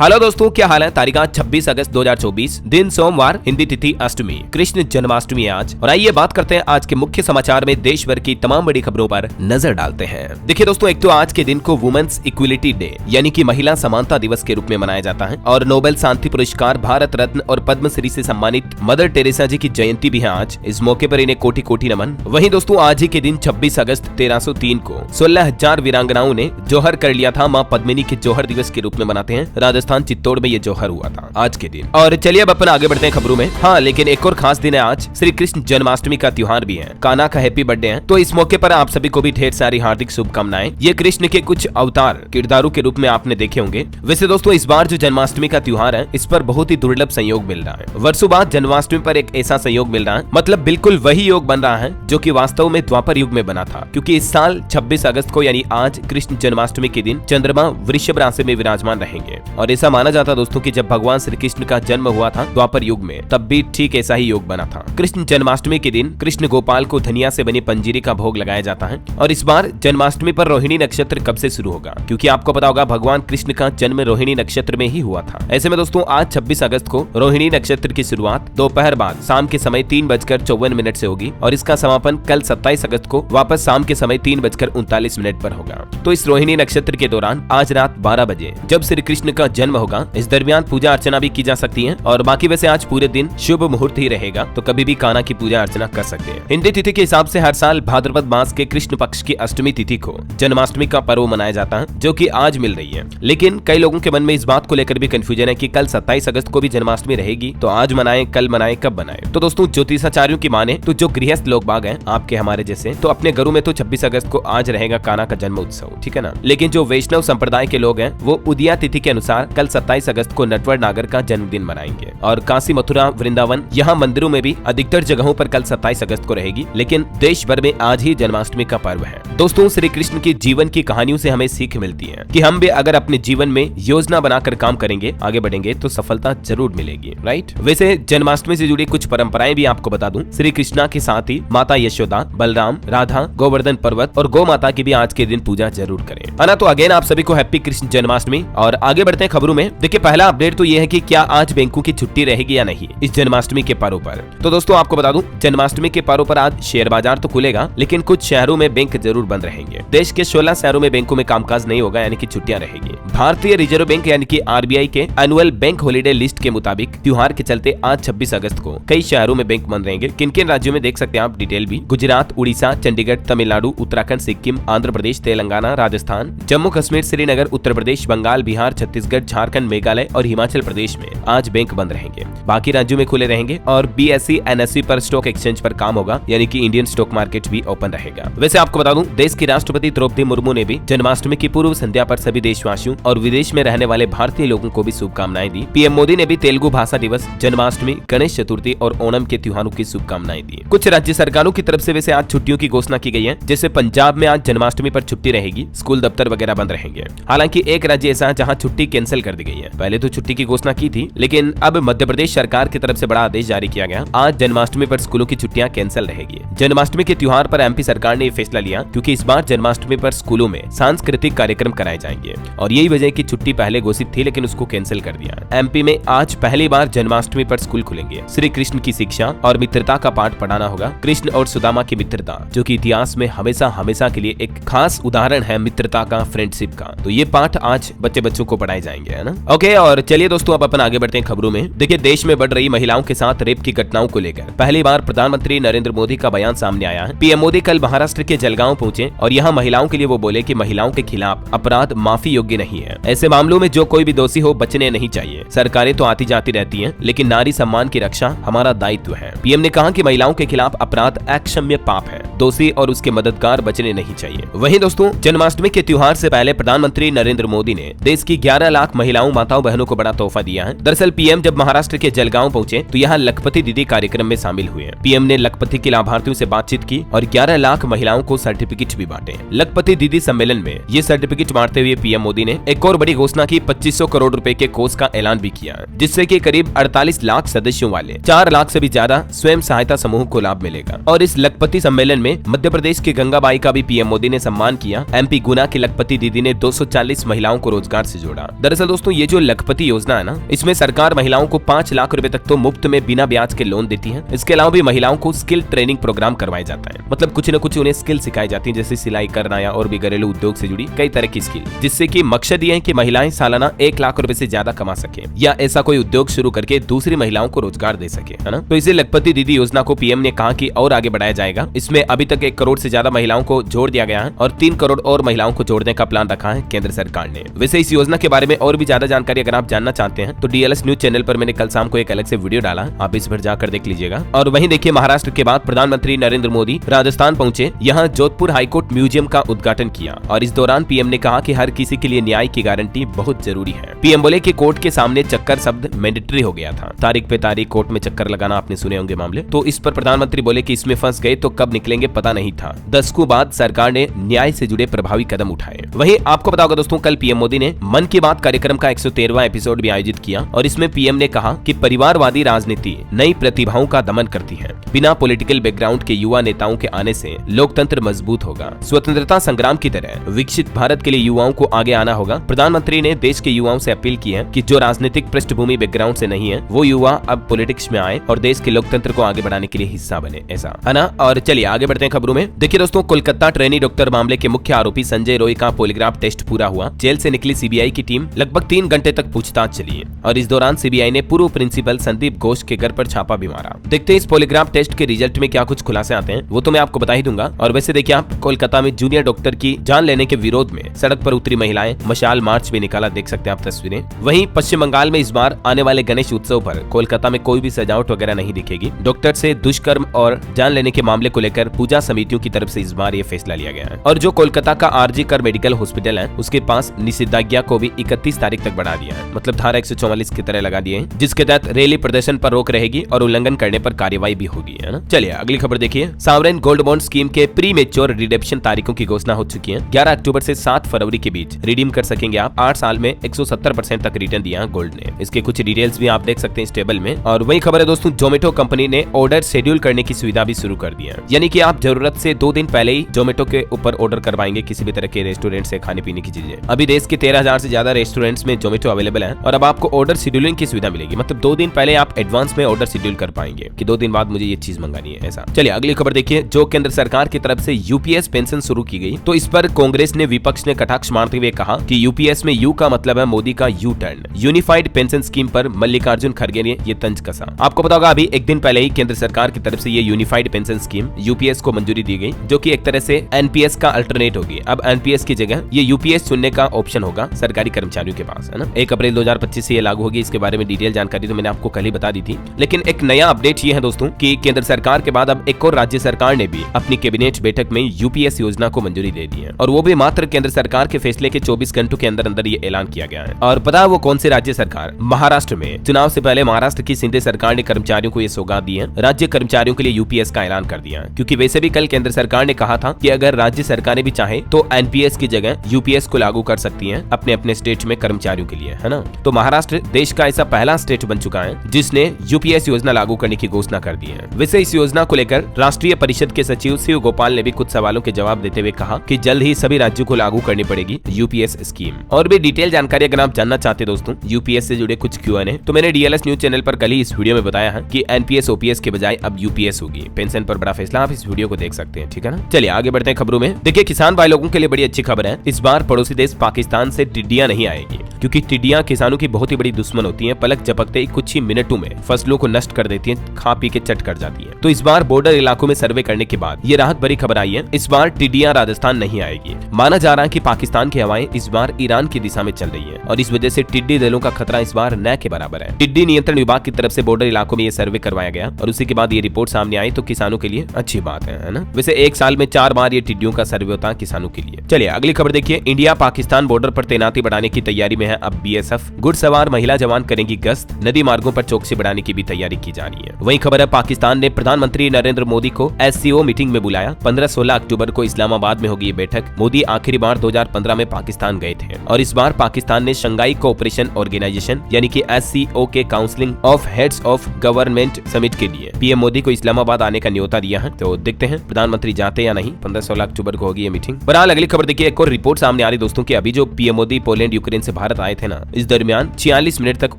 Hello दोस्तों, क्या हाल है। तारीख 26 अगस्त 2024, दिन सोमवार, हिंदी तिथि अष्टमी, कृष्ण जन्माष्टमी है आज। और आइए बात करते हैं आज के मुख्य समाचार में देश भर की तमाम बड़ी खबरों पर नजर डालते हैं। देखिए दोस्तों, एक तो आज के दिन को वुमेन्स इक्वलिटी डे यानी कि महिला समानता दिवस के रूप में मनाया जाता है और नोबेल शांति पुरस्कार, भारत रत्न और पद्मश्री से सम्मानित मदर टेरेसा जी की जयंती भी है आज। इस मौके पर इन्हें कोटि कोटि नमन। वहीं दोस्तों, आज ही के दिन 26 अगस्त 1303 को 16,000 वीरांगनाओं ने जौहर कर लिया था। माँ पद्मिनी के जौहर दिवस के रूप में मनाते हैं। राजस्थान चित्तौड़ में ये जौहर हुआ था आज के दिन। और चलिए अब अपन आगे बढ़ते हैं खबरों में। हाँ, लेकिन एक और खास दिन है आज, श्री कृष्ण जन्माष्टमी का त्योहार भी है। कान्हा का हैप्पी बर्थडे है, तो इस मौके पर आप सभी को भी ढेर सारी हार्दिक शुभकामनाएं। ये कृष्ण के कुछ अवतार किरदारों के रूप में आपने देखे होंगे। वैसे दोस्तों, इस बार जो जन्माष्टमी का त्योहार है, इस पर बहुत ही दुर्लभ संयोग मिल रहा है। वर्षों बाद जन्माष्टमी पर एक ऐसा संयोग मिल रहा है, मतलब बिल्कुल वही योग बन रहा है जो कि वास्तव में द्वापर युग में बना था। क्योंकि इस साल 26 अगस्त को यानी आज कृष्ण जन्माष्टमी के दिन चंद्रमा वृषभ राशि में विराजमान रहेंगे। और ऐसा माना जाता दोस्तों कि जब भगवान श्री कृष्ण का जन्म हुआ था द्वापर युग में, तब भी ठीक ऐसा ही योग बना था। कृष्ण जन्माष्टमी के दिन कृष्ण गोपाल को धनिया से बनी पंजीरी का भोग लगाया जाता है। और इस बार जन्माष्टमी पर रोहिणी नक्षत्र कब से शुरू होगा, क्योंकि आपको पता होगा भगवान कृष्ण का जन्म रोहिणी नक्षत्र में ही हुआ था। ऐसे में दोस्तों, आज 26 अगस्त को रोहिणी नक्षत्र की शुरुआत दोपहर बाद शाम के समय 3:54 से होगी और इसका समापन कल 27 अगस्त को वापस शाम के समय 3:39 पर होगा। तो इस रोहिणी नक्षत्र के दौरान आज रात 12 बजे जब श्री कृष्ण का जन्म होगा, इस दरमियान पूजा अर्चना भी की जा सकती है। और बाकी वैसे आज पूरे दिन शुभ मुहूर्त ही रहेगा, तो कभी भी कान्हा की पूजा अर्चना कर सकते हैं। हिंदी तिथि के हिसाब से हर साल भाद्रपद मास के कृष्ण पक्ष की अष्टमी तिथि को जन्माष्टमी का पर्व मनाया जाता है, जो कि आज मिल रही है। लेकिन कई लोगों के मन में इस बात को लेकर भी कंफ्यूजन है कि कल 27 अगस्त को भी जन्माष्टमी रहेगी, तो आज मनाएं, कल मनाएं, कब मनाएं। तो दोस्तों, ज्योतिषाचार्यों की माने तो जो गृहस्थ लोग बाग हैं आपके हमारे जैसे, तो अपने घरों में तो 26 अगस्त को आज रहेगा कान्हा का जन्म उत्सव, ठीक है ना। लेकिन जो वैष्णव संप्रदाय के लोग हैं, वो उदया तिथि के अनुसार कल 27 अगस्त को नटवर नागर का जन्मदिन मनाएंगे। और काशी, मथुरा, वृंदावन, यहाँ मंदिरों में भी अधिकतर जगहों पर कल 27 अगस्त को रहेगी। लेकिन देश भर में आज ही जन्माष्टमी का पर्व है। दोस्तों, श्री कृष्ण के जीवन की कहानियों से हमें सीख मिलती है कि हम भी अगर अपने जीवन में योजना बनाकर काम करेंगे, आगे बढ़ेंगे, तो सफलता जरूर मिलेगी, राइट। वैसे जन्माष्टमी से जुड़ी कुछ परंपराएं भी आपको बता दूं। श्री कृष्णा के साथ ही माता यशोदा, बलराम, राधा, गोवर्धन पर्वत और गौ माता की भी आज के दिन पूजा जरूर करें, है ना। तो अगेन आप सभी को हैप्पी कृष्ण जन्माष्टमी। और आगे बढ़ते हैं खबरों में। देखिए, पहला अपडेट तो ये है कि क्या आज बैंकों की छुट्टी रहेगी या नहीं इस जन्माष्टमी के पर्व पर। तो दोस्तों, आपको बता दूं, जन्माष्टमी के पर्व पर आज शेयर बाजार तो खुलेगा, लेकिन कुछ शहरों में बैंक जरूर बंद रहेंगे। देश के 16 शहरों में बैंकों में कामकाज नहीं होगा, यानी कि छुट्टियां रहेगी। भारतीय रिजर्व बैंक यानी कि आरबीआई के एनुअल बैंक हॉलीडे लिस्ट के मुताबिक त्योहार के चलते आज 26 अगस्त को कई शहरों में बैंक बंद रहेंगे। किन किन राज्यों में देख सकते हैं आप डिटेल भी। गुजरात, उड़ीसा, चंडीगढ़, तमिलनाडु, उत्तराखंड, सिक्किम, आंध्र प्रदेश, तेलंगाना, राजस्थान, जम्मू कश्मीर, श्रीनगर, उत्तर प्रदेश, बंगाल, बिहार, छत्तीसगढ़, झारखंड, मेघालय और हिमाचल प्रदेश में आज बैंक बंद रहेंगे। बाकी राज्यों में खुले रहेंगे। और बीएसई, एनएसई पर स्टॉक एक्सचेंज पर काम होगा, यानी कि इंडियन स्टॉक मार्केट भी ओपन रहेगा। वैसे आपको बता दूं, देश की राष्ट्रपति द्रौपदी मुर्मू ने भी जन्माष्टमी की पूर्व संध्या पर सभी देशवासियों और विदेश में रहने वाले भारतीय लोगों को भी शुभकामनाएं दी। पीएम मोदी ने भी तेलुगु भाषा दिवस, जन्माष्टमी, गणेश चतुर्थी और ओणम के त्योहारों की शुभकामनाएं दी। कुछ राज्य सरकारों की तरफ से वैसे आज छुट्टियों की घोषणा की गई है। जैसे पंजाब में आज जन्माष्टमी पर छुट्टी रहेगी, स्कूल दफ्तर वगैरह बंद रहेंगे। हालांकि एक राज्य ऐसा है जहां छुट्टी कैंसिल कर दी गई है। पहले तो छुट्टी की घोषणा की थी, लेकिन अब मध्य प्रदेश सरकार की तरफ से बड़ा आदेश जारी किया गया। आज जन्माष्टमी पर स्कूलों की छुट्टियां कैंसिल रहेगी। जन्माष्टमी के त्योहार पर एमपी सरकार ने फैसला लिया, क्योंकि इस बार जन्माष्टमी पर स्कूलों में सांस्कृतिक कार्यक्रम कराए जाएंगे। और यही वजह की छुट्टी पहले घोषित थी, लेकिन उसको कैंसिल कर दिया। एमपी में आज पहली बार जन्माष्टमी पर स्कूल खुलेंगे। श्री कृष्ण की शिक्षा और मित्रता का पाठ पढ़ाना होगा। कृष्ण और सुदामा की मित्रता, जो कि इतिहास में हमेशा हमेशा के लिए एक खास उदाहरण है मित्रता का, फ्रेंडशिप का, तो ये पाठ आज बच्चों को पढ़ाए जाएंगे, है ना। ओके, और चलिए दोस्तों, अब अपन आगे बढ़ते हैं खबरों में। देखिए, देश में बढ़ रही महिलाओं के साथ रेप की घटनाओं को लेकर पहली बार प्रधानमंत्री नरेंद्र मोदी का बयान सामने आया है। पीएम मोदी कल महाराष्ट्र के जलगांव पहुंचे और यहां महिलाओं के लिए वो बोले कि महिलाओं के खिलाफ अपराध माफी योग्य नहीं है। ऐसे मामलों में जो कोई भी दोषी हो बचने नहीं चाहिए। सरकारें तो आती जाती रहती हैं, लेकिन नारी सम्मान की रक्षा हमारा दायित्व है। पीएम ने कहा कि महिलाओं के खिलाफ अपराध अक्षम्य पाप है। दोषी और उसके मददगार बचने नहीं चाहिए। वहीं दोस्तों, जन्माष्टमी के त्योहार से पहले प्रधानमंत्री नरेंद्र मोदी ने देश की 11 लाख महिलाओं, माताओं, बहनों को बड़ा तोहफा दिया है। दरअसल पीएम जब महाराष्ट्र के जलगांव पहुंचे तो यहाँ लखपति दीदी कार्यक्रम में शामिल हुए। पीएम ने लखपति के लाभार्थियों से बातचीत की और 11 लाख महिलाओं को सर्टिफिकेट भी बांटे। लखपति दीदी सम्मेलन में ये सर्टिफिकेट बांटते हुए पीएम मोदी ने एक और बड़ी घोषणा की, 2500 करोड़ रुपए के कोष का ऐलान भी किया, जिससे कि करीब 48 लाख सदस्यों वाले 4 लाख से भी ज्यादा स्वयं सहायता समूह को लाभ मिलेगा। और इस लखपति सम्मेलन में मध्य प्रदेश के गंगाबाई का भी पीएम मोदी ने सम्मान किया। एमपी गुना की लखपति दीदी ने 240 महिलाओं को रोजगार से जोड़ा। दरअसल दरअसल दोस्तों ये जो लखपति योजना है ना, इसमें सरकार महिलाओं को 5 लाख रुपए तक तो मुफ्त में बिना ब्याज के लोन देती है। इसके अलावा भी महिलाओं को स्किल ट्रेनिंग प्रोग्राम करवाया जाता है, मतलब कुछ न कुछ उन्हें स्किल सिखाई जाती है, जैसे सिलाई करना या और भी घरेलू उद्योग से जुड़ी कई तरह की स्किल, जिससे कि मकसद ये है कि महिलाएं सालाना 1 लाख रुपए से ज्यादा कमा सके या ऐसा कोई उद्योग शुरू करके दूसरी महिलाओं को रोजगार दे सके, है ना। तो इसे लखपति दीदी योजना को पीएम ने कहा कि और आगे बढ़ाया जाएगा। इसमें अभी तक 1 करोड़ से ज्यादा महिलाओं को जोड़ दिया गया है और 3 करोड़ और महिलाओं को जोड़ने का प्लान रखा है केंद्र सरकार ने। वैसे इस योजना के बारे में और भी ज्यादा जानकारी अगर आप जानना चाहते हैं तो डीएलएस न्यूज चैनल पर मैंने कल शाम को एक अलग से वीडियो डाला, आप इस पर जाकर देख लीजिएगा। और वहीं देखिए महाराष्ट्र के बाद प्रधानमंत्री नरेंद्र मोदी राजस्थान पहुंचे, यहाँ जोधपुर हाईकोर्ट म्यूजियम का उद्घाटन किया और इस दौरान पीएम ने कहा कि हर किसी के लिए न्याय की गारंटी बहुत जरूरी है। पीएम बोले कि कोर्ट के सामने चक्कर शब्द मैंडेटरी हो गया था, तारीख पे तारीख कोर्ट में चक्कर लगाना आपने सुने होंगे मामले। तो इस पर प्रधानमंत्री बोले कि इसमें फंस गए तो कब निकलेंगे पता नहीं था। दशकों बाद सरकार ने न्याय से जुड़े प्रभावी कदम उठाए। वहीं आपको पता होगा दोस्तों, कल पीएम मोदी ने मन की बात कार्यक्रम का 113वां एपिसोड भी आयोजित किया और इसमें पीएम ने कहा कि परिवारवादी राजनीति नई प्रतिभाओं का दमन करती है। बिना पॉलिटिकल बैकग्राउंड के युवा नेताओं के आने से लोकतंत्र मजबूत होगा। स्वतंत्रता संग्राम की तरह विकसित भारत के लिए युवाओं को आगे आना होगा। प्रधानमंत्री ने देश के युवाओं से अपील की है कि जो राजनीतिक पृष्ठभूमि बैकग्राउंड से नहीं है वो युवा अब पॉलिटिक्स में आए और देश के लोकतंत्र को आगे बढ़ाने के लिए हिस्सा बने, ऐसा है ना। और चलिए आगे बढ़ते हैं खबरों में। देखिए दोस्तों, कोलकाता ट्रेनी डॉक्टर मामले के मुख्य आरोपी संजय रॉय का पॉलीग्राफ टेस्ट पूरा हुआ। जेल से निकली सीबीआई की टीम लगभग 3 घंटे तक पूछताछ चली और इस दौरान सीबीआई ने पूर्व प्रिंसिपल संदीप घोष के घर पर छापा भी मारा। देखते हैं इस पॉलीग्राफ टेस्ट के रिजल्ट में क्या कुछ खुलासे आते हैं, वो तो मैं आपको बता ही दूंगा। और वैसे देखिए आप, कोलकाता में जूनियर डॉक्टर की जान लेने के विरोध में सड़क पर उतरी महिलाएं, मशाल मार्च भी निकाला, देख सकते हैं आप तस्वीरें। वहीं पश्चिम बंगाल में इस बार आने वाले गणेश उत्सव पर कोलकाता में कोई भी सजावट वगैरह नहीं दिखेगी। डॉक्टर से दुष्कर्म और जान लेने के मामले को लेकर पूजा समितियों की तरफ से इस बार ये फैसला लिया गया है। और जो कोलकाता का आरजी कर मेडिकल हॉस्पिटल है उसके पास निषेधाज्ञा को भी 31 तारीख तक बढ़ा दिया है, मतलब धारा 144 की तरह लगा दिए हैं, जिसके तहत रैली प्रदर्शन पर रोक रहेगी और उल्लंघन करने पर कार्रवाई भी होगी, है ना। चलिए अगली खबर देखिए। सावरेन गोल्ड बॉन्ड स्कीम के प्री मेच्योर रिडेम्पशन तारीखों की घोषणा हो चुकी है। 11 अक्टूबर से 7 फरवरी के बीच रिडीम कर सकेंगे आप। 8 साल में 170% तक रिटर्न दिया गोल्ड ने। इसके कुछ डिटेल्स भी आप देख सकते हैं इस टेबल में। और वही खबर है दोस्तों, जोमेटो कंपनी ने ऑर्डर शेड्यूल करने की सुविधा भी शुरू कर दी है, यानी कि आप जरूरत से 2 दिन पहले ही जोमेटो के ऊपर ऑर्डर करवाएंगे किसी भी तरह के रेस्टोरेंट से खाने पीने की चीजें। अभी देश के 13,000 से ज्यादा रेस्टोरेंट्स में जोमेटो अवेलेबल है और अब आपको ऑर्डर शेड्यूलिंग की सुविधा मिलेगी, मतलब 2 दिन पहले आप एडवांस में ऑर्डर शेड्यूल कर पाएंगे कि 2 दिन बाद मुझे ये चीज मंगानी है, ऐसा। चलिए अगली खबर देखिए। जो केंद्र सरकार की तरफ से यूपीएस पेंशन शुरू की गई, तो इस पर कांग्रेस ने विपक्ष ने कटाक्ष मारते हुए कहा कि यूपीएस में यू का मतलब है मोदी का U turn. Unified pension scheme पर मल्लिकार्जुन खड़गे ने ये तंज कसा। आपको पता होगा अभी 1 दिन पहले ही केंद्र सरकार की तरफ से ये यूनिफाइड पेंशन स्कीम यूपीएस को मंजूरी दी गई, जो कि एक तरह से एनपीएस का अल्टरनेट होगी। अब एनपीएस की जगह ये यूपीएस चुनने का ऑप्शन होगा सरकारी कर्मचारियों के पास, है ना। 1 अप्रैल 2025 से ये लागू होगी। इसके बारे में डिटेल जानकारी तो मैंने आपको कल ही बता दी थी, लेकिन एक नया अपडेट ये है दोस्तों कि केंद्र सरकार के बाद अब एक और राज्य सरकार ने भी अपनी कैबिनेट बैठक में यूपीएस योजना को मंजूरी दे दी है और वो भी मात्र केंद्र सरकार के फैसले के 24 घंटों के अंदर अंदर ये ऐलान किया गया है। और पता है वो कौन सी राज्य सरकार? महाराष्ट्र में। चुनाव से पहले महाराष्ट्र की शिंदे सरकार ने कर्मचारियों को ये सौगात दी है, राज्य कर्मचारियों के लिए यूपीएस का ऐलान कर दिया है, क्योंकि वैसे भी कल केंद्र सरकार ने कहा था कि अगर राज्य सरकारें भी चाहे तो एनपीएस की जगह यूपीएस को लागू कर सकती हैं अपने अपने स्टेट में कर्मचारियों के लिए, है ना। तो महाराष्ट्र देश का ऐसा पहला स्टेट बन चुका है जिसने यूपीएस योजना लागू करने की घोषणा कर दी है। वैसे इस योजना को लेकर राष्ट्रीय परिषद के सचिव शिव गोपाल ने भी कुछ सवालों के जवाब देते हुए कहा कि जल्द ही सभी राज्यों को लागू करनी पड़ेगी यूपीएस स्कीम। और भी डिटेल जानकारी अगर आप जानना चाहते दोस्तों यूपीएस से जुड़े कुछ Q&A, तो मैंने डीएलएस न्यूज चैनल पर कल ही इस वीडियो में बताया है कि एनपीएस ओपीएस के बजाय अब यूपीएस होगी। पेंशन पर बड़ा फैसला, आप इस वीडियो को देख सकते हैं, ठीक है ना। चलिए आगे बढ़ते हैं खबरों में। देखिए किसान भाई लोगों के लिए बड़ी अच्छी खबर है। इस बार पड़ोसी देश पाकिस्तान से टिड्डियां नहीं आएगी, क्योंकि टिड्डियां किसानों की बहुत ही बड़ी दुश्मन होती हैं। पलक झपकते ही कुछ ही मिनटों में फसलों को नष्ट कर देती हैं, खा पी के चट कर जाती हैं। तो इस बार बॉर्डर इलाकों में सर्वे करने के बाद ये राहत भरी खबर आई है। इस बार टिड्डियां राजस्थान नहीं आएगी। माना जा रहा है कि पाकिस्तान की हवाएं इस बार ईरान की दिशा में चल रही है और इस वजह से टिड्डी दलों का खतरा इस बार न के बराबर है। टिड्डी नियंत्रण विभाग की तरफ से बॉर्डर इलाकों में ये सर्वे करवाया गया और उसी के बाद ये रिपोर्ट सामने आई, तो किसानों के लिए अच्छी बात है ना। वैसे 1 साल में 4 बार ये टिड्डियों का सर्वे होता है किसानों के लिए। चलिए अगली खबर देखिए। इंडिया पाकिस्तान बॉर्डर पर तैनाती बढ़ाने की तैयारी में है अब बीएसएफ। घुड़सवार महिला जवान करेंगी गश्त, नदी मार्गों पर चौकसी बढ़ाने की भी तैयारी की जा रही है। वही खबर है पाकिस्तान ने प्रधानमंत्री नरेंद्र मोदी को एससीओ मीटिंग में बुलाया। 15-16 अक्टूबर को इस्लामाबाद में होगी ये बैठक। मोदी आखिरी बार 2015 में पाकिस्तान गए थे और इस बार पाकिस्तान ने शंघाई कोऑपरेशन ऑर्गेनाइजेशन यानी कि एससीओ के counselling of heads of government summit के लिए पीएम मोदी को इस्लामाबाद आने का न्योता दिया है। तो देखते हैं प्रधानमंत्री जाते या नहीं। 15-16 अक्टूबर को होगी ये मीटिंग। बहरहाल अगली खबर देखिए। एक और रिपोर्ट सामने आ रही दोस्तों की अभी जो पीएम मोदी पोलैंड यूक्रेन से भारत आए थे ना, इस दरमियान 46 मिनट तक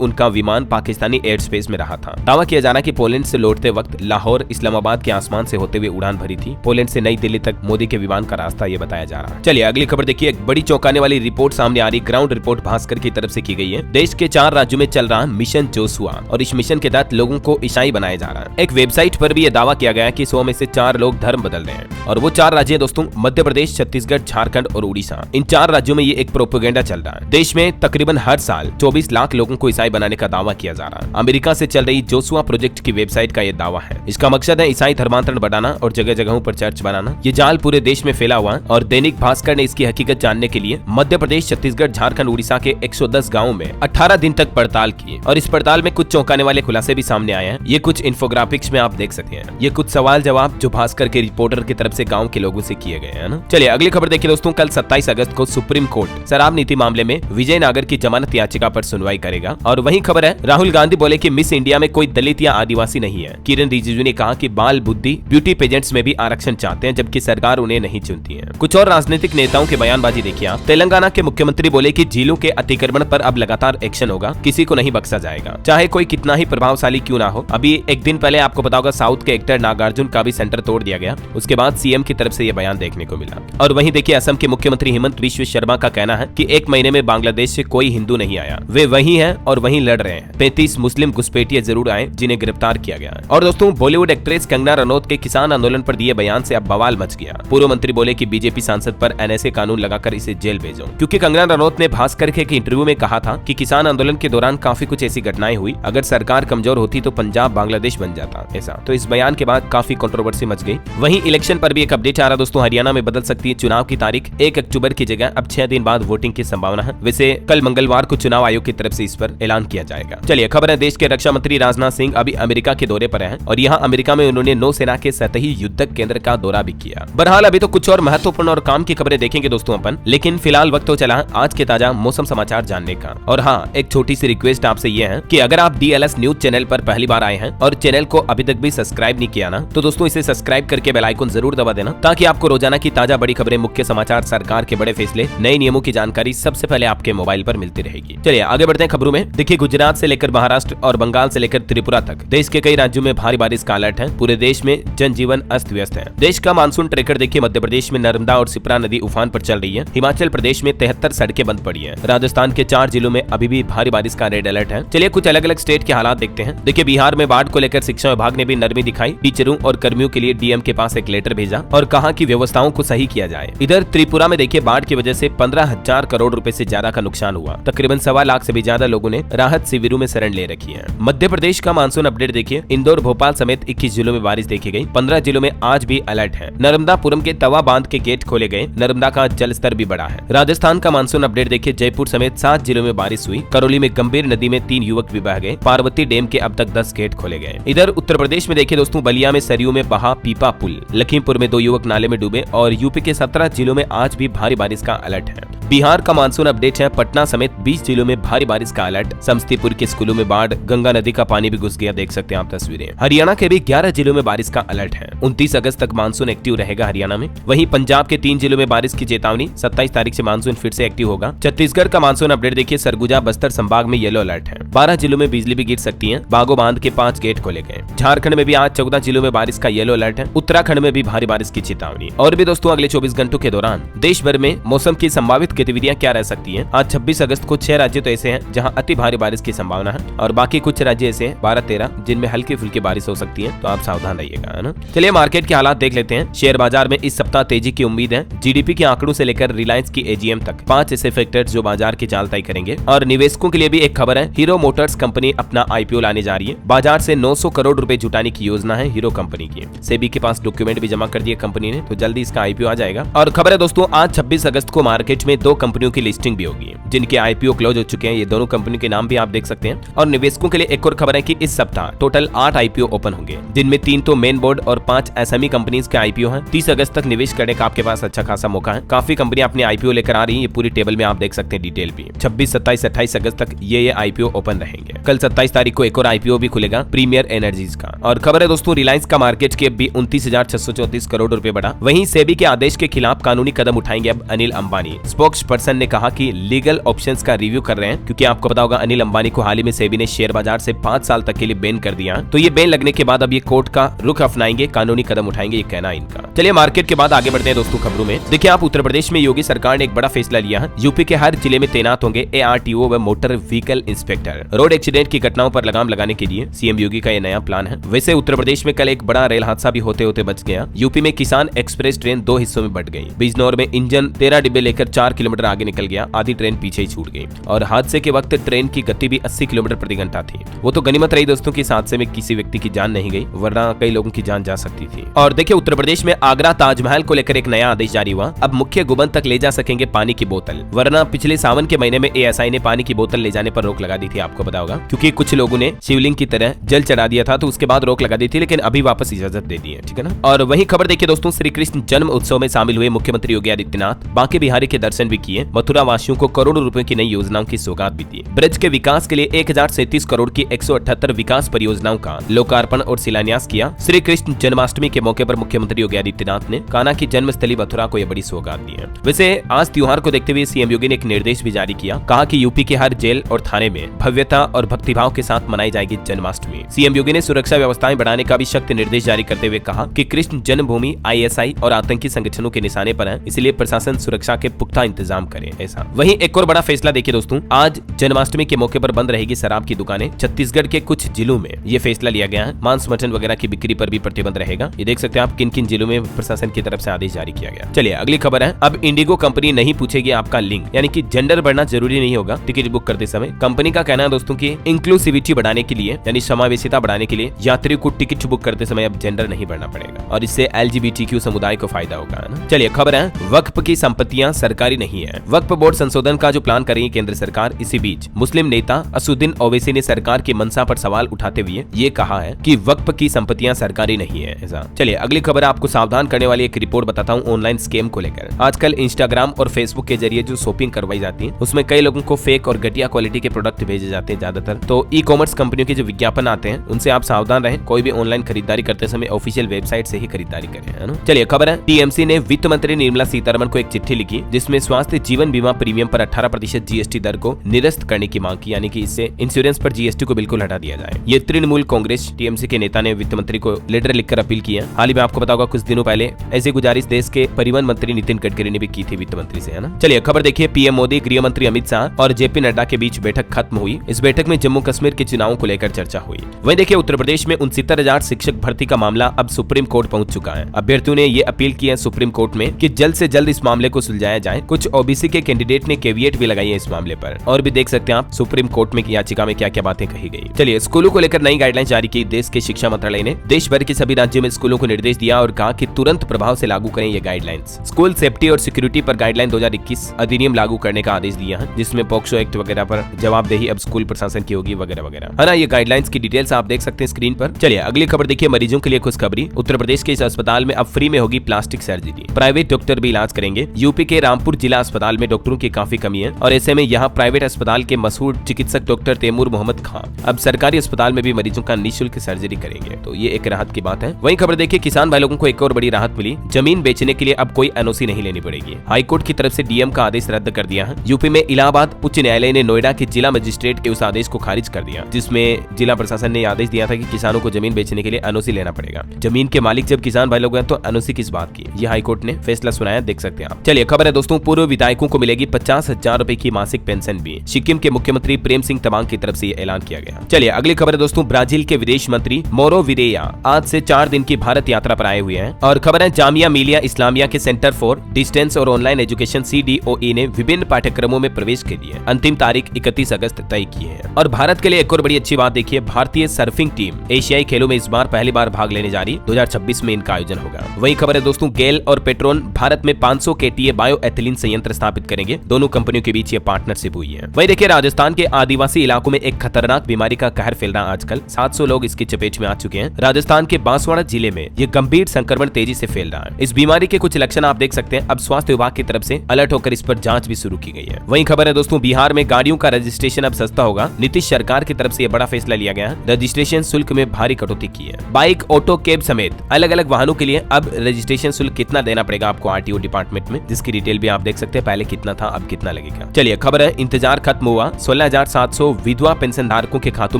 उनका विमान पाकिस्तानी एयर स्पेस में रहा था। दावा किया जाना कि पोलैंड से लौटते वक्त लाहौर इस्लामाबाद के आसमान से होते हुए उड़ान भरी थी। पोलैंड से नई दिल्ली तक मोदी के विमान का रास्ता ये बताया जा रहा है। चलिए अगली खबर देखिए। एक बड़ी चौंकाने वाली रिपोर्ट सामने आ रही, ग्राउंड रिपोर्ट भास्कर की तरफ से की गई है। देश के 4 राज्यों में चल रहा मिशन जोशुआ और इस मिशन के तहत लोगों को ईसाई बनाया जा रहा है। एक वेबसाइट पर भी यह दावा किया गया कि 100 में से 4 लोग धर्म बदल रहे हैं और वो 4 राज्य दोस्तों मध्य प्रदेश, छत्तीसगढ़, झारखंड और उड़ीसा। इन 4 राज्यों में ये एक प्रोपेगेंडा चल रहा है। देश में तकरीबन हर साल 24 लाख लोगों को ईसाई बनाने का दावा किया जा रहा है। अमेरिका से चल रही जोशुआ प्रोजेक्ट की वेबसाइट का यह दावा है। इसका मकसद है ईसाई धर्मांतरण बढ़ाना और जगह जगहों पर चर्च बनाना। ये जाल पूरे देश में फैला हुआ और दैनिक भास्कर ने इसकी हकीकत जानने के लिए मध्य प्रदेश, छत्तीसगढ़, झारखंड, उड़ीसा के 110 गाँव में 18 दिन तक पड़ताल की और इस पड़ताल में कुछ चौंकाने वाले खुलासे भी सामने आए हैं। ये कुछ इंफोग्राफिक्स में आप देख सकते हैं। ये कुछ सवाल जवाब जो भास्कर के रिपोर्टर की तरफ से गांव के लोगों से किए गए हैं ना। चलिए अगली खबर देखिए दोस्तों। कल 27 अगस्त को सुप्रीम कोर्ट शराब नीति मामले में विजय नागर की जमानत याचिका पर सुनवाई करेगा और वही खबर है, राहुल गांधी बोले कि मिस इंडिया में कोई दलित या आदिवासी नहीं है। किरण रिजिजू ने कहा कि बाल बुद्धि ब्यूटी पेजेंट्स में भी आरक्षण चाहते हैं जबकि सरकार उन्हें नहीं चुनती है। कुछ और राजनीतिक नेताओं के बयानबाजी देखिए आप। तेलंगाना के मुख्यमंत्री बोले कि झीलों के अतिक्रमण पर अब लगातार एक्शन होगा, किसी को नहीं बख्शा जाएगा, चाहे कोई कितना ही प्रभावशाली क्यों ना हो। अभी एक दिन पहले आपको पता होगा साउथ के एक्टर नागार्जुन का भी सेंटर तोड़ दिया गया, उसके बाद सीएम की तरफ से यह बयान देखने को मिला। और वहीं देखिए असम के मुख्यमंत्री हेमंत बिश्व शर्मा का कहना है कि 1 महीने में बांग्लादेश से कोई हिंदू नहीं आया, वे वही हैं और वहीं लड़ रहे हैं। 35 मुस्लिम घुसपैठिए जरूर आए जिन्हें गिरफ्तार किया गया है। और दोस्तों बॉलीवुड एक्ट्रेस कंगना रनौत के किसान आंदोलन पर दिए बयान से अब बवाल मच गया। पूर्व मंत्री बोले कि बीजेपी सांसद पर एनएसए कानून लगाकर इसे जेल भेजो, क्योंकि कंगना रनौत ने भास्कर के एक इंटरव्यू में कहा था कि किसान आंदोलन के दौरान काफी कुछ ऐसी घटनाएं हुई, अगर सरकार कमजोर होती तो पंजाब बांग्लादेश बन जाता ऐसा। तो इस बयान के बाद काफी कंट्रोवर्सी मच गई। वहीं इलेक्शन पर भी एक अपडेट आ रहा दोस्तों। हरियाणा में बदल सकती है चुनाव की तारीख, 1 अक्टूबर की जगह अब 6 दिन बाद वोटिंग की संभावना है। वैसे कल मंगलवार को चुनाव आयोग की तरफ से इस पर ऐलान किया जाएगा। चलिए खबर है, देश के रक्षा मंत्री राजनाथ सिंह अभी अमेरिका के दौरे पर हैं और यहाँ अमेरिका में उन्होंने नौसेना के सतही युद्धक केंद्र का दौरा भी किया। बहरहाल अभी तो कुछ और महत्वपूर्ण और काम की खबरें देखेंगे दोस्तों अपन, लेकिन फिलहाल वक्त तो चला आज के ताजा मौसम समाचार जानने का। और हाँ, एक छोटी सी रिक्वेस्ट आपसे ये है कि अगर आप DLS न्यूज चैनल पर पहली बार आए हैं और चैनल को अभी तक भी सब्सक्राइब नहीं किया ना, तो दोस्तों इसे सब्सक्राइब करके बेल आइकन जरूर दबा देना, ताकि आपको रोजाना की ताजा बड़ी खबरें, मुख्य समाचार, सरकार के बड़े फैसले, नए नियमों की जानकारी सबसे पहले आपके मोबाइल पर मिलती रहेगी। चलिए आगे बढ़ते हैं खबरों में। देखिए गुजरात से लेकर महाराष्ट्र और बंगाल से लेकर त्रिपुरा तक देश के कई राज्यों में भारी बारिश का अलर्ट है। पूरे देश में जनजीवन अस्त व्यस्त है। देश का मानसून ट्रैकर देखिए, मध्य प्रदेश में नर्मदा और सिप्रा नदी उफान पर चल रही है। हिमाचल प्रदेश में 73 सड़कें बंद पड़ी है। राजस्थान के 4 जिलों में अभी भी भारी बारिश का रेड अलर्ट है। चलिए कुछ अलग अलग स्टेट के हालात देखते हैं। देखिए बिहार में बाढ़ को लेकर शिक्षा विभाग ने भी नरमी दिखाई। टीचरों और कर्मियों के लिए डीएम के पास एक लेटर भेजा और कहा कि व्यवस्थाओं को सही किया जाए। इधर त्रिपुरा में देखिए बाढ़ की वजह से 15,000 करोड़ रुपए से ज्यादा का नुकसान हुआ। तकरीबन 1.25 लाख से भी ज्यादा लोगों ने राहत शिविरों में शरण ले रखी है। मध्य प्रदेश का मानसून अपडेट देखिए, इंदौर, भोपाल समेत 21 जिलों में बारिश देखी गई। 15 जिलों में आज भी अलर्ट है। नर्मदापुरम के तवा बांध के गेट खोले गए, नर्मदा का जल स्तर भी बढ़ा है। राजस्थान का मानसून अपडेट देखिए, जयपुर समेत 7 जिलों में बारिश हुई। करौली में गंभीर नदी में 3 युवक भी बह गए। पार्वती डैम के अब तक 10 गेट खोले गए। इधर उत्तर प्रदेश में देखिए दोस्तों, बलिया में सरयू में बहा पीपा पुल, लखीमपुर में 2 युवक नाले में डूबे और यूपी के 17 जिलों में आज भी भारी बारिश का अलर्ट है। बिहार का मानसून अपडेट है, पटना समेत 20 जिलों में भारी बारिश का अलर्ट। समस्तीपुर के स्कूलों में बाढ़, गंगा नदी का पानी भी घुस गया, देख सकते हैं आप तस्वीरें। हरियाणा के भी 11 जिलों में बारिश का अलर्ट है। 29 अगस्त तक मानसून एक्टिव रहेगा हरियाणा में। वहीं पंजाब के 3 जिलों में बारिश की चेतावनी, 27 तारीख से मानसून फिर से एक्टिव होगा। छत्तीसगढ़ का मानसून अपडेट देखिए, सरगुजा बस्तर संभाग में येलो अलर्ट है। 12 जिलों में बिजली भी गिर सकती है। बागो बांध के 5 गेट खोले गए। झारखंड में भी आज 14 जिलों में बारिश का येलो अलर्ट है। उत्तराखंड में भी भारी बारिश की चेतावनी। और भी दोस्तों अगले 24 घंटों के दौरान देश भर में मौसम की संभावित गतिविधियां क्या रह सकती हैं। आज 26 अगस्त को 6 राज्य तो ऐसे हैं जहां अति भारी बारिश की संभावना है और बाकी कुछ राज्य ऐसे हैं 12-13 जिनमें हल्की फुल्की बारिश हो सकती है, तो आप सावधान रहिएगा, है ना। चलिए मार्केट के हालात देख लेते हैं। शेयर बाजार में इस सप्ताह तेजी की उम्मीद है। जीडीपी के आंकड़ों से लेकर रिलायंस की एजीएम तक 5 ऐसे फैक्टर्स जो बाजार की चाल तय करेंगे। और निवेशकों के लिए भी एक खबर है, हीरो मोटर्स कंपनी अपना आईपीओ लाने जा रही है। बाजार से 900 करोड़ रुपए जुटाने की योजना है हीरो कंपनी की। सेबी के पास डॉक्यूमेंट भी जमा कर दिए कंपनी ने, तो जल्दी इसका आईपीओ आ जाएगा। और खबर है दोस्तों, आज 26 अगस्त को मार्केट में 2 कंपनियों की लिस्टिंग भी होगी जिनके आईपीओ क्लोज हो चुके हैं। ये दोनों कंपनी के नाम भी आप देख सकते हैं। और निवेशकों के लिए एक और खबर है कि इस सप्ताह टोटल 8 आईपीओ ओपन होंगे, जिनमें 3 तो मेन बोर्ड और 5 एसएमई कंपनीज के आईपीओ हैं। 30 अगस्त तक निवेश करने का आपके पास अच्छा खासा मौका है। काफी कंपनियां अपने आईपीओ लेकर आ रही हैं, ये पूरी टेबल में आप देख सकते हैं डिटेल भी। 26, 27, 28 अगस्त तक ये आईपीओ ओपन रहेंगे। कल 27 तारीख को एक और आईपीओ भी खुलेगा प्रीमियर एनर्जीज का। और खबर है दोस्तों, रिलायंस का मार्केट कैप भी 29,634 करोड़ रुपए बढ़ा। वहीं सेबी के आदेश के खिलाफ कानूनी कदम उठाएंगे अब Anil Ambani. Spoke spokes person ने कहा कि लीगल ऑप्शंस का रिव्यू कर रहे हैं, क्योंकि आपको पता होगा अनिल अंबानी को हाल ही में सेबी ने शेयर बाजार से 5 साल तक के लिए बैन कर दिया। तो ये बैन लगने के बाद अब ये कोर्ट का रुख अपनाएंगे, कानूनी कदम उठाएंगे, ये कहना है इनका। चलिए मार्केट के बाद आगे बढ़ते हैं दोस्तों खबरों में। देखिए आप, उत्तर प्रदेश में योगी सरकार ने एक बड़ा फैसला लिया है। यूपी के हर जिले में तैनात होंगे ARTO व motor vehicle inspector. Road accident की घटनाओं पर लगाम लगाने के लिए सीएम योगी का यह नया प्लान है। वैसे उत्तर प्रदेश में कल एक बड़ा रेल हादसा भी होते होते बच गया। यूपी में किसान एक्सप्रेस ट्रेन 2 हिस्सों में बट गई। बिजनौर में इंजन 13 डिब्बे लेकर 4 किलोमीटर आगे निकल गया, आधी ट्रेन पीछे ही छूट गई। और हादसे के वक्त ट्रेन की गति भी 80 किलोमीटर प्रति घंटा थी। वो तो गनीमत रही दोस्तों कि इस हादसे में किसी व्यक्ति की जान नहीं गई, वरना कई लोगों की जान जा सकती थी। और देखिए उत्तर प्रदेश में आगरा ताजमहल को लेकर एक नया आदेश जारी हुआ। अब मुख्य गुंबद तक ले जा सकेंगे पानी की बोतल, वरना पिछले सावन के महीने में ASI ने पानी की बोतल ले जाने पर रोक लगा दी थी, आपको पता होगा, क्योंकि कुछ लोगों ने शिवलिंग की तरह जल चढ़ा दिया था, तो उसके बाद रोक लगा दी थी, लेकिन अभी वापस इजाजत दे दी है, ठीक है ना। और वही खबर देखिए दोस्तों, श्री कृष्ण जन्म उत्सव में शामिल हुए मुख्यमंत्री योगी आदित्यनाथ बांके बिहारी के दर्शन भी किए। मथुरा वासियों को करोड़ों रुपए की नई योजनाओं की सौगात भी दी। ब्रज के विकास के लिए 1037 करोड़ की 178 विकास परियोजनाओं का लोकार्पण और शिलान्यास किया। श्री कृष्ण जन्माष्टमी के मौके पर मुख्यमंत्री योगी आदित्यनाथ ने कान्हा की जन्मस्थली मथुरा को यह बड़ी सौगात दी है। वैसे आज त्योहार को देखते हुए सीएम योगी ने एक निर्देश भी जारी किया। कहा कि यूपी के हर जेल और थाने में भव्यता और भक्तिभाव के साथ मनाई जाएगी जन्माष्टमी। सीएम योगी ने सुरक्षा व्यवस्थाएं बढ़ाने का भी सख्त निर्देश जारी करते हुए कहा कि कृष्ण जन्मभूमि ISI और आतंकी संगठनों के निशाने पर है, इसलिए प्रशासन सुरक्षा के पुख्ता इंतजाम करे। ऐसा वहीं एक और बड़ा फैसला देखिए दोस्तों, आज जन्माष्टमी के मौके पर बंद रहेगी शराब की दुकानें। छत्तीसगढ़ के कुछ जिलों में ये फैसला लिया गया है। मांस मटन वगैरह की बिक्री पर भी प्रतिबंध रहेगा। ये देख सकते हैं आप किन किन जिलों में प्रशासन की तरफ से आदेश जारी किया गया। चलिए अगली खबर है, अब इंडिगो कंपनी नहीं पूछेगी आपका लिंग, यानी कि जेंडर बढ़ना जरूरी नहीं होगा टिकट बुक करते समय। कंपनी का कहना है दोस्तों की इंक्लूसिविटी बढ़ाने के लिए, यानी समावेशिता बढ़ाने के लिए यात्रियों को टिकट बुक करते समय अब जेंडर नहीं बढ़ना पड़ेगा, और इससे LGBTQ समुदाय को फायदा होगा, है ना। चलिए खबर है, वक्फ की संपत्तियां सरकारी नहीं है। वक्फ बोर्ड संशोधन का जो प्लान करेगी केंद्र सरकार, इसी बीच मुस्लिम नेता असुद्दीन ओवैसी ने सरकार की मंशा पर सवाल उठाते हुए ये कहा है कि वक्फ की संपत्तियां सरकारी नहीं है ऐसा। चलिए अगली खबर आपको सावधान करने वाली एक रिपोर्ट बताता हूँ ऑनलाइन स्कैम को लेकर। आजकल इंस्टाग्राम और फेसबुक के जरिए जो शॉपिंग करवाई जाती है, उसमें कई लोगों को फेक और घटिया क्वालिटी के प्रोडक्ट भेजे जाते हैं ज्यादातर। तो ई-कॉमर्स कंपनियों के जो विज्ञापन आते हैं उनसे आप सावधान रहें। कोई भी ऑनलाइन खरीदारी करते समय ऑफिशियल वेबसाइट से ही खरीदारी करें, है ना। चलिए खबर है, टीएमसी ने वित्त मंत्री निर्मला सीतारमण को एक चिट्ठी लिखी, जिसमें स्वास्थ्य जीवन बीमा प्रीमियम पर 18% GST दर को निरस्त करने की मांग की, यानी कि इससे इंश्योरेंस पर GST को बिल्कुल हटा दिया जाए। ये तृणमूल कांग्रेस टीएमसी के नेता ने वित्त मंत्री को लेटर लिखकर अपील की है। हाल ही में आपको पता होगा कुछ दिनों पहले ऐसी गुजारिश देश के परिवहन मंत्री नितिन गडकरी ने भी की थी वित्त मंत्री से, है ना। चलिए खबर देखिए, पीएम मोदी, गृह मंत्री अमित शाह और JP नड्डा के बीच बैठक खत्म हुई। इस बैठक में जम्मू कश्मीर के चुनावों को लेकर चर्चा हुई। वहीं देखिए उत्तर प्रदेश में 69,000 शिक्षक भर्ती का मामला अब सुप्रीम कोर्ट पहुंच चुका है। अभ्यर्थियों ने ये अपील की है सुप्रीम कोर्ट में कि जल्द से जल्द इस मामले को सुलझाया जाए। कुछ OBC के कैंडिडेट ने कैविएट भी लगाई है इस मामले पर, और भी देख सकते हैं आप सुप्रीम कोर्ट में याचिका में क्या क्या बातें कही गई। चलिए स्कूलों को लेकर नई गाइडलाइन जारी की देश के शिक्षा मंत्रालय ने। देश भर के सभी राज्यों में स्कूलों को निर्देश दिया और कहा कि तुरंत प्रभाव से लागू करें ये गाइडलाइंस। स्कूल सेफ्टी और सिक्योरिटी पर गाइडलाइन 2021 अधिनियम लागू करने का आदेश दिया है, जिसमें पॉक्सो एक्ट वगैरह पर जवाबदेही अब स्कूल प्रशासन की होगी वगैरह वगैरह, है ना। ये गाइडलाइंस की डिटेल्स आप देख सकते हैं स्क्रीन पर। चलिए अगली खबर देखिए, मरीजों के लिए खुशखबरी। उत्तर प्रदेश के इस अस्पताल में अब फ्री में होगी प्लास्टिक सर्जरी। प्राइवेट डॉक्टर भी इलाज करेंगे। यूपी के रामपुर जिला अस्पताल में डॉक्टरों की काफी कमी है, और ऐसे में यहाँ प्राइवेट अस्पताल के मशहूर चिकित्सक डॉक्टर तैमूर मोहम्मद खान अब सरकारी अस्पताल में भी मरीजों का निःशुल्क सर्जरी करेंगे। तो ये एक राहत की बात है। वहीं खबर देखिए, किसान भाई लोगों को एक और बड़ी राहत मिली। जमीन बेचने के लिए अब कोई NOC नहीं लेनी पड़ेगी। हाईकोर्ट की तरफ से DM का आदेश रद्द कर दिया है। यूपी में इलाहाबाद उच्च न्यायालय ने नोएडा के जिला मजिस्ट्रेट के उस आदेश को खारिज कर दिया, जिसमें जिला प्रशासन ने आदेश दिया था कि किसानों को जमीन बेचने के लिए NOC लेना पड़ेगा। जमीन के मालिक जब किसान भाई लोग हैं तो NOC किस बात की, ये हाईकोर्ट ने फैसला सुनाया, देख सकते हैं आप। चलिए खबर है दोस्तों, पूर्व विधायकों को मिलेगी 50,000 रुपए की मासिक पेंशन भी। सिक्किम के मुख्यमंत्री प्रेम सिंह तमांग की तरफ से ये ऐलान किया गया। चलिए अगली खबर है दोस्तों, ब्राजील के विदेश मंत्री मोरो विरेया आज से 4 दिन की भारत यात्रा पर आए हुए हैं। और खबर है, जामिया मिलिया इस्लामिया के सेंटर फॉर डिस्टेंस और ऑनलाइन एजुकेशन CDOE ने विभिन्न पाठ्यक्रमों में प्रवेश के लिए अंतिम तारीख 31 अगस्त तय की है। और भारत के लिए एक और बड़ी अच्छी बात देखिए, भारतीय सर्फिंग टीम एशियाई खेलों में इस बार पहली बार भाग लेने जा रही। 2026 में इनका आयोजन होगा। वही खबर है दोस्तों, गेल और पेट्रोन भारत में 500 KTA बायो एथिलीन संयंत्र स्थापित करेंगे। दोनों कंपनियों के बीच ये पार्टनरशिप हुई है। वही देखिए, राजस्थान के आदिवासी इलाकों में एक खतरनाक बीमारी का कहर फैल रहा है आजकल। 700 लोग इसकी चपेट में आ चुके हैं। राजस्थान के बांसवाड़ा जिले में ये गंभीर संक्रमण तेजी से फैल रहा है। इस बीमारी के कुछ लक्षण आप देख सकते हैं। अब स्वास्थ्य विभाग की तरफ से अलर्ट होकर इस पर जांच भी शुरू की गई है। वहीं खबर है दोस्तों, बिहार में गाड़ियों का रजिस्ट्रेशन अब सस्ता होगा। नीतीश सरकार की तरफ से यह बड़ा फैसला लिया गया है। रजिस्ट्रेशन शुल्क में भारी कटौती की है। बाइक, ऑटो, कैब समेत अलग अलग वाहनों के लिए अब रजिस्ट्रेशन शुल्क कितना देना पड़ेगा आपको RTO डिपार्टमेंट में, जिसकी डिटेल भी आप देख सकते सकते हैं पहले कितना था अब कितना लगेगा। चलिए खबर है, इंतजार खत्म हुआ, 16,700 विधवा पेंशन धारकों के खातों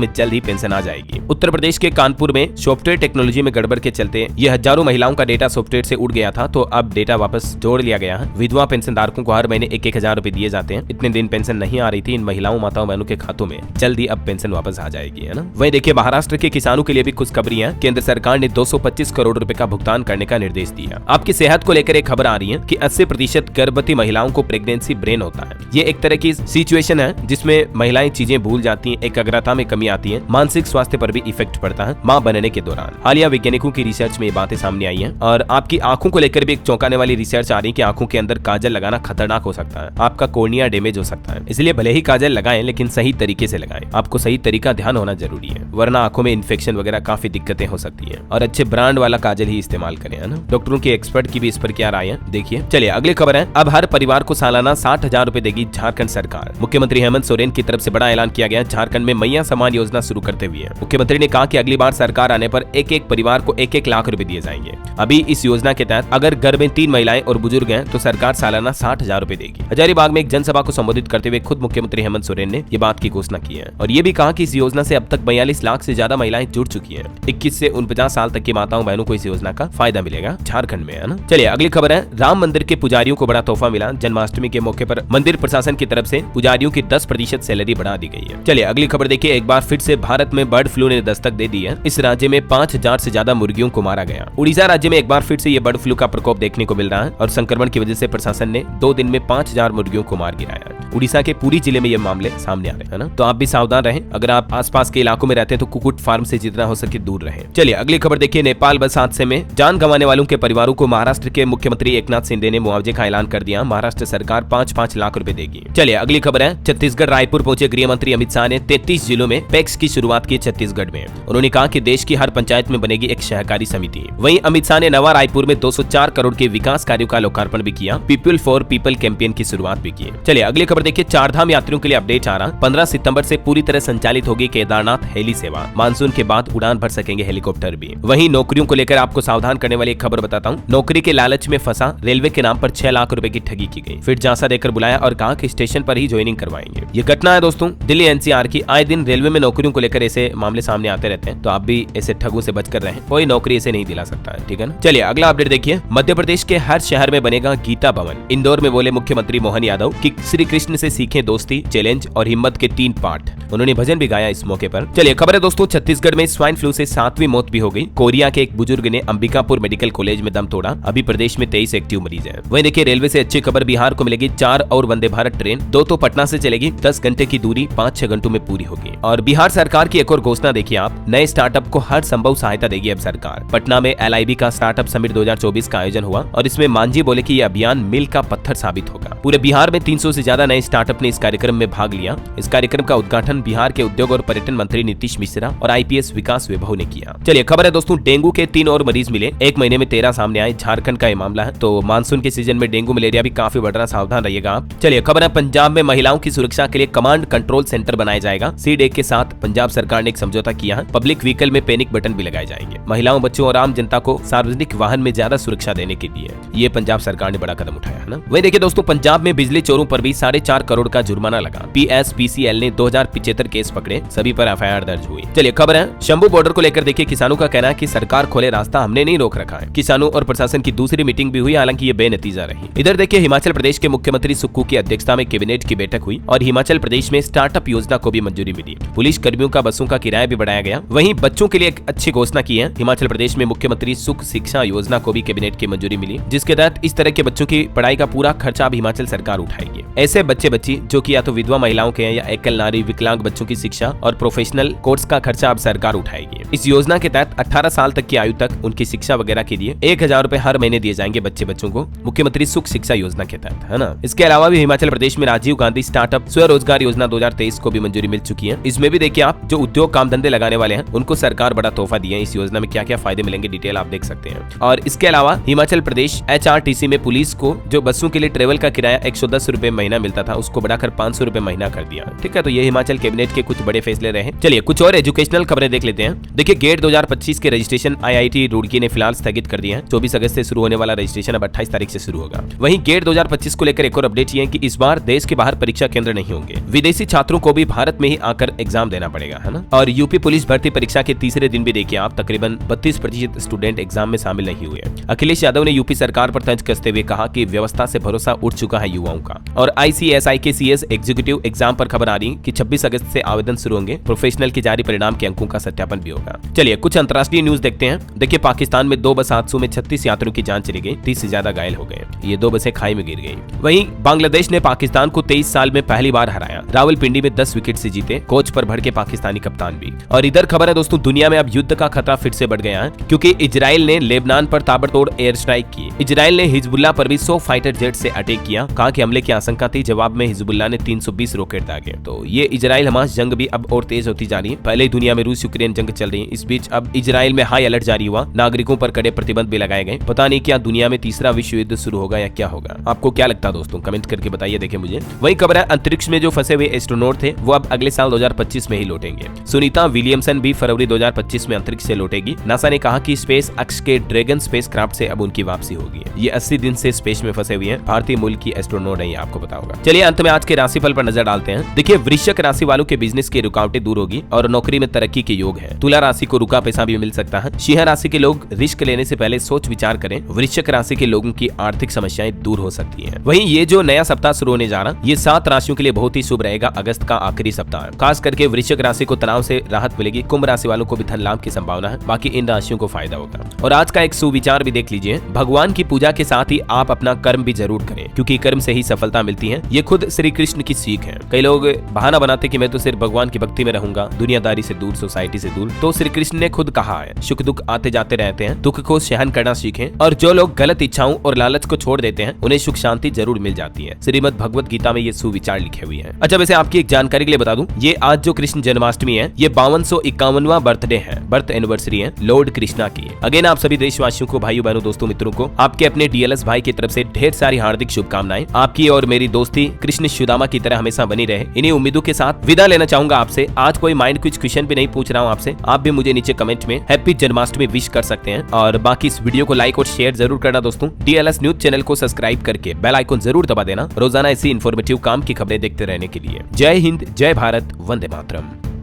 में जल्द ही पेंशन आ जाएगी। उत्तर प्रदेश के कानपुर में सॉफ्टवेयर टेक्नोलॉजी में गड़बड़ के चलते ये हजारों महिलाओं का डेटा सॉफ्टवेयर से उड़ गया था, तो अब डेटा वापस जोड़ लिया गया है। विधवा पेंशन धारकों को हर महीने 1-1 हजार रुपए दिए जाते हैं। इतने दिन पेंशन नहीं आ रही थी इन महिलाओं माताओं बहनों के खातों में, जल्दी अब पेंशन वापस आ जाएगी, है ना। वहीं देखिए महाराष्ट्र के किसानों के लिए भी खुशखबरी है। केंद्र सरकार ने 225 करोड़ रुपए का भुगतान करने का निर्देश दिया। आपकी सेहत को लेकर एक खबर आ रही है कि 80% गर्भवती महिलाओं को प्रेगनेंसी ब्रेन होता है। ये एक तरह की सिचुएशन है जिसमें महिलाएं चीजें भूल जाती हैं, एकाग्रता में कमी आती है, मानसिक स्वास्थ्य पर भी इफेक्ट पड़ता है मां बनने के दौरान। हालिया वैज्ञानिकों की रिसर्च में ये बातें सामने आई हैं और आपकी आंखों को लेकर भी एक चौंकाने वाली रिसर्च आ रही है कि आंखों के अंदर काजल लगाना खतरनाक हो सकता है, आपका कॉर्निया डैमेज हो सकता है। इसलिए भले ही काजल लगाएं लेकिन सही तरीके से लगाएं। आपको सही तरीका ध्यान होना जरूरी है, वरना आंखों में इन्फेक्शन वगैरह काफी दिक्कतें हो सकती है। और अच्छे ब्रांड वाला काजल ही इस्तेमाल करें, है ना। डॉक्टरों के एक्सपर्ट की भी इस पर क्या राय है देखिए। चलिए अगली खबर है, अब हर परिवार को सालाना 60,000 रुपए देगी झारखंड सरकार। मुख्यमंत्री हेमंत सोरेन की तरफ से बड़ा ऐलान किया गया झारखंड में मैया सम्मान योजना शुरू करते हुए। मुख्यमंत्री ने कहा कि अगली बार सरकार आने पर एक परिवार को 1-1 लाख रुपए दिए जाएंगे। अभी इस योजना के तहत अगर घर में 3 महिलाएं और बुजुर्ग हैं तो सरकार सालाना 60,000 रुपए देगी। हजारीबाग में एक जनसभा को संबोधित करते हुए खुद मुख्यमंत्री हेमंत सोरेन ने ये बात की घोषणा की है और ये भी कहा कि इस योजना से अब तक 42 लाख से ज्यादा महिलाएं जुड़ चुकी हैं। 21 से 49 साल तक की माताओं बहनों को इस योजना का फायदा मिलेगा झारखंड में, है ना। चलिए अगली खबर है, राम मंदिर के पुजारियों को बड़ा तोहफा मिला। जन्माष्टमी के मौके पर मंदिर प्रशासन की तरफ से पुजारियों की 10% सैलरी बढ़ा दी गई है। चलिए अगली खबर देखिए, एक बार फिर से भारत में बर्ड फ्लू ने दस्तक दे दी है। इस राज्य में 5,000 से ज्यादा मुर्गियों को मारा गया। उड़ीसा राज्य में एक बार फिर से ये बर्ड फ्लू का प्रकोप देखने को मिल रहा है और संक्रमण की वजह से प्रशासन ने 2 दिन में 5,000 मुर्गियों को मार गिराया। उड़ीसा के पूरी जिले में ये मामले सामने आ रहे हैं ना, तो आप भी सावधान रहें। अगर आप आसपास के इलाकों में रहते हैं तो कुक्कुट फार्म से जितना हो सके दूर रहें। चलिए अगली खबर देखिए, नेपाल बस हादसे में जान गंवाने वालों के परिवारों को महाराष्ट्र के मुख्यमंत्री एकनाथ शिंदे ने मुआवजे का ऐलान कर दिया। महाराष्ट्र सरकार 5-5 लाख रुपए देगी। चलिए अगली खबर है, छत्तीसगढ़ रायपुर पहुंचे गृह मंत्री अमित शाह ने 33 जिलों में पैक्स की शुरुआत की छत्तीसगढ़ में। उन्होंने कहा कि देश की हर पंचायत में बनेगी एक सहकारी समिति। वहीं अमित शाह ने नवा रायपुर में 204 करोड़ के विकास कार्यों का लोकार्पण भी किया। पीपल फॉर पीपल कैंपेन की शुरुआत भी की। चलिए अगली खबर देखिए, चारधाम यात्रियों के लिए अपडेट आ रहा। 15 सितंबर से पूरी तरह संचालित होगी केदारनाथ हेली सेवा। मानसून के बाद उड़ान भर सकेंगे हेलीकॉप्टर भी। वहीं नौकरियों को लेकर आपको सावधान करने वाली एक खबर बताता हूँ। नौकरी के लालच में फंसा रेलवे के नाम पर 6 लाख रुपए की ठगी की गई। फिर झांसा देकर बुलाया और कहा कि स्टेशन पर ही ज्वाइनिंग करवाएंगे। ये घटना है दोस्तों दिल्ली एनसीआर की। आए दिन रेलवे में नौकरियों को लेकर ऐसे मामले सामने आते रहते हैं, तो आप भी ऐसे ठगों से बचकर रहें। कोई नौकरी ऐसे नहीं दिला सकता है, ठीक है ना। चलिए अगला अपडेट देखिए, मध्य प्रदेश के हर शहर में बनेगा गीता भवन। इंदौर में बोले मुख्यमंत्री मोहन यादव कि श्री कृष्ण से सीखें दोस्ती, चैलेंज और हिम्मत के 3 पाठ। उन्होंने भजन भी गाया इस मौके पर। चलिए खबर है दोस्तों, छत्तीसगढ़ में स्वाइन फ्लू से 7वीं मौत भी हो गई। कोरिया के एक बुजुर्ग ने अंबिकापुर मेडिकल कॉलेज में दम तोड़ा। अभी प्रदेश में 23 एक्टिव मरीज हैं। वहीं देखिए रेलवे से अच्छी खबर, बिहार को मिलेगी 4 और वंदे भारत ट्रेन। 2 तो पटना से चलेगी, 10 घंटे की दूरी 5-6 घंटों में पूरी होगी। और बिहार सरकार की एक और घोषणा देखिए आप, नए स्टार्टअप को हर संभव सहायता देगी अब सरकार। पटना में LIB का स्टार्टअप समिट 2024 का आयोजन हुआ और इसमें मांझी बोले कि ये अभियान मील का पत्थर साबित होगा। पूरे बिहार में 300 से ज्यादा नए स्टार्टअप ने इस कार्यक्रम में भाग लिया। इस कार्यक्रम का उद्घाटन बिहार के उद्योग और पर्यटन मंत्री नीतीश मिश्रा और IPS विकास विभव ने किया। चलिए खबर है दोस्तों, डेंगू के 3 और मरीज मिले। 1 महीने में 13 सामने आए। झारखंड का ये मामला है। तो मानसून के सीजन में डेंगू मलेरिया भी काफी बढ़ रहा, सावधान रहिएगा आप। चलिए खबर है, पंजाब में महिलाओं की सुरक्षा के लिए कमांड कंट्रोल सेंटर बनाया जाएगा। CDAC के साथ पंजाब सरकार ने एक समझौता किया है। पब्लिक व्हीकल में पैनिक बटन भी लगाए जाएंगे। महिलाओं, बच्चों और आम जनता को सार्वजनिक वाहन में ज्यादा सुरक्षा देने के लिए ये पंजाब सरकार ने बड़ा कदम उठाया है ना। वहीं देखिए दोस्तों, पंजाब में बिजली चोरों पर भी 4.5 करोड़ का जुर्माना लगा। PSPCL ने 2075 केस पकड़े, सभी पर FIR दर्ज हुई। चलिए खबर है, शंभू बॉर्डर को लेकर देखिए, किसानों का कहना है कि सरकार खोले रास्ता, हमने नहीं रोक रखा है। किसानों और प्रशासन की दूसरी मीटिंग भी हुई, हालांकि ये बेनतीजा रही। इधर देखिए हिमाचल प्रदेश के मुख्यमंत्री सुक्खू की अध्यक्षता में कैबिनेट की बैठक हुई और हिमाचल प्रदेश में स्टार्टअप योजना को भी मंजूरी मिली। पुलिस कर्मियों का बसों का किराया भी बढ़ाया गया। वहीं बच्चों के लिए एक अच्छी घोषणा की है। हिमाचल प्रदेश में मुख्यमंत्री सुख शिक्षा योजना को भी कैबिनेट की मंजूरी मिली, जिसके तहत इस तरह के बच्चों की पढ़ाई का पूरा खर्चा अब हिमाचल सरकार उठाएगी। ऐसे बच्चे बच्ची जो कि या तो विधवा महिलाओं के हैं या एकल नारी विकलांग बच्चों की शिक्षा और प्रोफेशनल कोर्स का खर्चा अब सरकार उठाएगी। इस योजना के तहत 18 साल तक की आयु तक उनकी शिक्षा वगैरह के लिए 1,000 रुपए हर महीने दिए जाएंगे बच्चों को, मुख्यमंत्री सुख शिक्षा योजना के तहत, है ना। इसके अलावा भी हिमाचल प्रदेश में राजीव गांधी स्टार्टअप स्वरोजगार योजना 2023 को भी मंजूरी मिल चुकी है। इसमें भी देखिए आप, जो उद्योग काम धंधे लगाने वाले हैं उनको सरकार बड़ा तोहफा दिया है। इस योजना में क्या क्या फायदे मिलेंगे डिटेल आप देख सकते हैं। और इसके अलावा हिमाचल प्रदेश HRTC में पुलिस को जो बसों के लिए ट्रेवल का किराया 110 रुपए महीना मिलता था उसको बढ़ाकर 500 रुपए महीना कर दिया। ठीक है, तो ये हिमाचल कैबिनेट के कुछ बड़े फैसले रहे। चलिए कुछ और एजुकेशनल खबरें देख लेते हैं। देखिए गेट 2025 के रजिस्ट्रेशन IIT रुड़की ने फिलहाल स्थगित कर दिया है। 24 अगस्त से शुरू होने वाला रजिस्ट्रेशन अब 28 तारीख से शुरू होगा। वहीं गेट 2025 को लेकर एक और अपडेट ये है कि इस बार देश के बाहर परीक्षा केंद्र नहीं होंगे। विदेशी छात्रों को भी भारत में ही आकर एग्जाम देना पड़ेगा, है ना। और यूपी पुलिस भर्ती परीक्षा के तीसरे दिन भी देखिए आप तकरीबन 32% स्टूडेंट एग्जाम में शामिल नहीं हुए। अखिलेश यादव ने यूपी सरकार पर तंज कसते हुए कहा कि व्यवस्था से भरोसा उठ चुका है युवाओं का। और ICSI के CS एग्जीक्यूटिव एग्जाम पर खबर आ रही कि 26 अगस्त से आवेदन शुरू होंगे। प्रोफेशनल के जारी परिणाम के अंकों का सत्यापन भी होगा। चलिए कुछ अंतर्राष्ट्रीय न्यूज देखते हैं। देखिए पाकिस्तान में 2 बस हादसों में 36 यात्रियों की जान चली गई, 30 से ज्यादा घायल हो गए। ये 2 बसें खाई में गिर गई। वहीं बांग्लादेश ने पाकिस्तान को 23 साल में पहली बार हराया। रावलपिंडी में 10 विकेट से जीते, कोच पर भड़के पाकिस्तानी कप्तान भी। और इधर खबर है दोस्तों, दुनिया में अब युद्ध का खतरा फिर से बढ़ गया है क्योंकि इजराइल ने लेबनान पर ताबड़तोड़ एयर स्ट्राइक की। इजराइल ने हिजबुल्लाह पर भी 100 फाइटर जेट से अटैक किया। कहा कि हमले की आशंका थी, जवाब में हिजबुल्लाह ने 320 रॉकेट दागे। तो ये इजराइल हमास जंग भी अब और तेज होती जा रही है। पहले ही दुनिया में रूस यूक्रेन जंग चल रही है, इस बीच अब इजराइल में हाई अलर्ट जारी हुआ। नागरिकों पर कड़े प्रतिबंध भी लगाए गए। पता नहीं क्या दुनिया में तीसरा विश्व युद्ध शुरू होगा या क्या होगा। आपको क्या लगता है दोस्तों, कमेंट करके बताइए। देखिए मुझे वही खबर है, अंतरिक्ष में जो फंसे हुए एस्ट्रोनॉट थे वो अब अगले साल 2025 में ही लौटेंगे। सुनीता विलियमसन भी फरवरी 2025 में अंतरिक्ष से लौटेगी। नासा ने कहा कि स्पेस एक्स के ड्रैगन स्पेसक्राफ्ट से अब उनकी वापसी होगी। ये 80 दिन से स्पेस में फंसे हुए हैं, भारतीय मूल की एस्ट्रोनॉट है, आपको पता होगा। चलिए अंत में आज के राशिफल पर नजर डालते हैं। देखिए वृश्चिक राशि वालों के बिजनेस की रुकावटें दूर होगी और नौकरी में तरक्की के योग है। तुला राशि को रुका पैसा भी मिल सकता है। सिंह राशि के लोग रिस्क लेने से पहले सोच विचार करें। वृश्चिक राशि के लोगों की आर्थिक समस्याएं दूर हो सकती हैं। वहीं ये जो नया सप्ताह शुरू होने जा रहा, ये 7 राशियों के लिए बहुत ही शुभ रहेगा। अगस्त का आखिरी सप्ताह खास करके वृश्चिक राशि को तनाव से राहत मिलेगी। कुंभ राशि वालों को भी धन लाभ की संभावना है, बाकी इन राशियों को फायदा होगा। और आज का एक सुविचार भी देख लीजिए, भगवान की पूजा के साथ ही आप अपना कर्म भी जरूर करें क्योंकि कर्म से ही सफलता मिलती है। ये खुद श्री कृष्ण की सीख है। कई लोग बहाना बनाते कि मैं तो सिर्फ भगवान की भक्ति में रहूंगा, दुनियादारी से दूर, सोसाइटी से दूर। तो श्री कृष्ण ने खुद कहा है, सुख दुख आते जाते रहते हैं, दुख को सहन करना सीखें। और जो लोग गलत इच्छाओं और लालच को छोड़ देते हैं उन्हें सुख शांति जरूर मिल जाती है। श्रीमद् भगवत गीता में ये सुविचार लिखे हुए हैं। अच्छा वैसे आपकी एक जानकारी के लिए बता दूं, ये आज जो कृष्ण जन्माष्टमी है ये 5251वां बर्थडे है, बर्थ एनिवर्सरी है लॉर्ड कृष्णा की। अगेन आप सभी देशवासियों को, भाइयों बहनों, दोस्तों, मित्रों को आपके अपने DLS भाई की तरफ से ढेर सारी हार्दिक शुभकामनाएं। आपकी और मेरी दोस्ती कृष्ण सुदामा की तरह हमेशा बनी रहे, इन्हीं उम्मीदों के साथ विदा लेना चाहूंगा आपसे। आज कोई माइंड कुछ क्वेश्चन भी नहीं पूछ रहा हूँ आपसे, आप भी मुझे नीचे कमेंट में हैप्पी जन्माष्टमी विश कर सकते हैं। और बाकी इस वीडियो को लाइक और शेयर जरूर करना दोस्तों। DLS न्यूज चैनल को सब्सक्राइब करके बेल आइकन जरूर दबा देना रोजाना ऐसी इन्फॉर्मेटिव काम की खबरें देखते रहने के लिए। जय हिंद, जय भारत, वंदे मातरम।